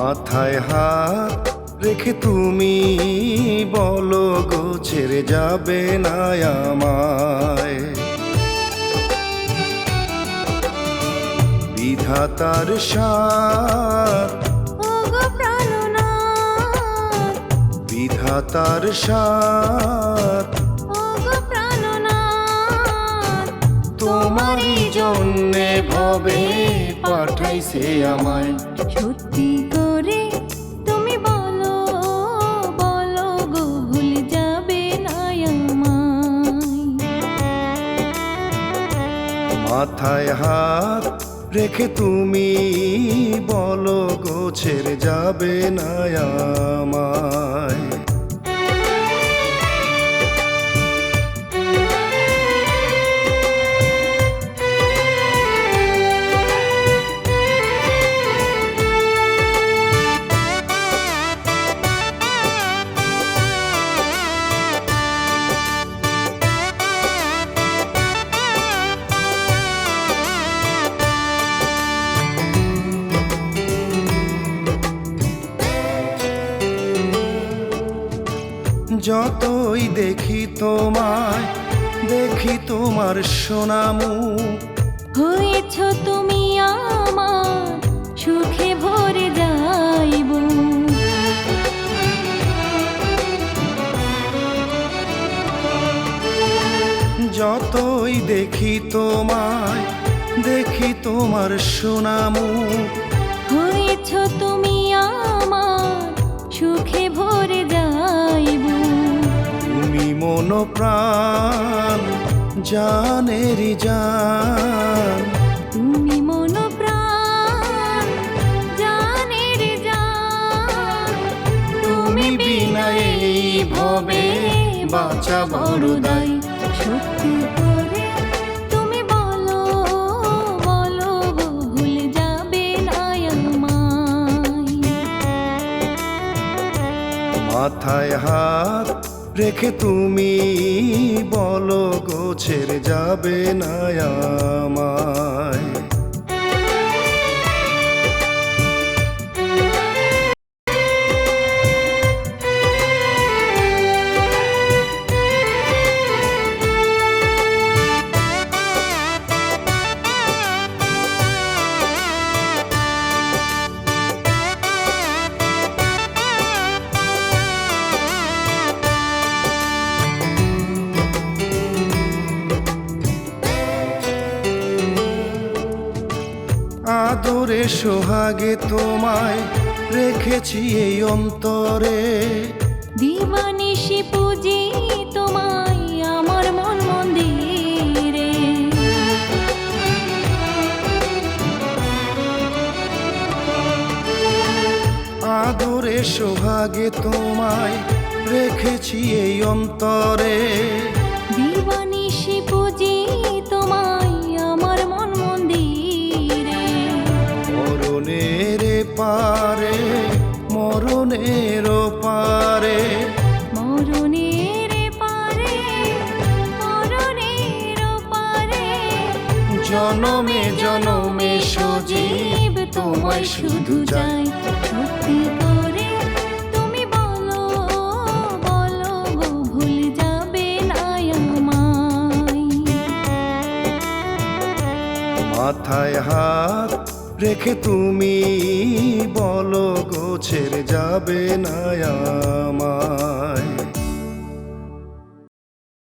মাথায় হাত রেখে তুমি বলো গো ছেড়ে যাবে না আমায়। বিধাতার সাথ ওগো প্রাণনাথ, বিধাতার সাথ ওগো প্রাণনাথ, তোমারই জন্যে ভবে পাঠাইছে আমায়। সত্যি করে তুমি বলো, বলো গো ভুল যাবে না আমায়। মাথায় হাত রেখে তুমি বলো গো ছেড়ে যাবে না আমায়। যতই দেখি তোমায়, দেখি তোমার সোনা মুখ, হয়েছ তুমি আমার সুখে ভরে যাইব। যতই দেখি তোমায়, দেখি তোমার সোনা মুখ, হয়েছ তুমি আমার সুখে ভরে যাইব। তুমি মন প্রাণ জানেরি জান, তুমি মন প্রাণ জানের জান, তুমি বিনা এই ভবে বাঁচা বড় দায়। সত্যি করে তুমি বলো, বলো গো ভুল যাবে না আমায়। মাথায় হাত রেখে তুমি বলো গো ছেড়ে যাবে না আমায়। আদরে সোহাগে তোমায় রেখেছি এই অন্তরে, দিবানিশি পুজি তোমায় আমার মন মন্দিরে। আদরে সোহাগে তোমায় রেখেছি এই অন্তরে, দিবানিশি পুজি তোমায় আমার মন মন্দিরে। মরণের পারে, মরণের পারে, মরণের পারে, মরণের পারে, জনমে জনমে সজীব তোমায় শুধু চাই। সত্যি করে তুমি বলো, বলো গো ভুল যাবে না আমায়। মাথায় হাত রেখে তুমি বলো গো ছেড়ে যাবে না আমায়।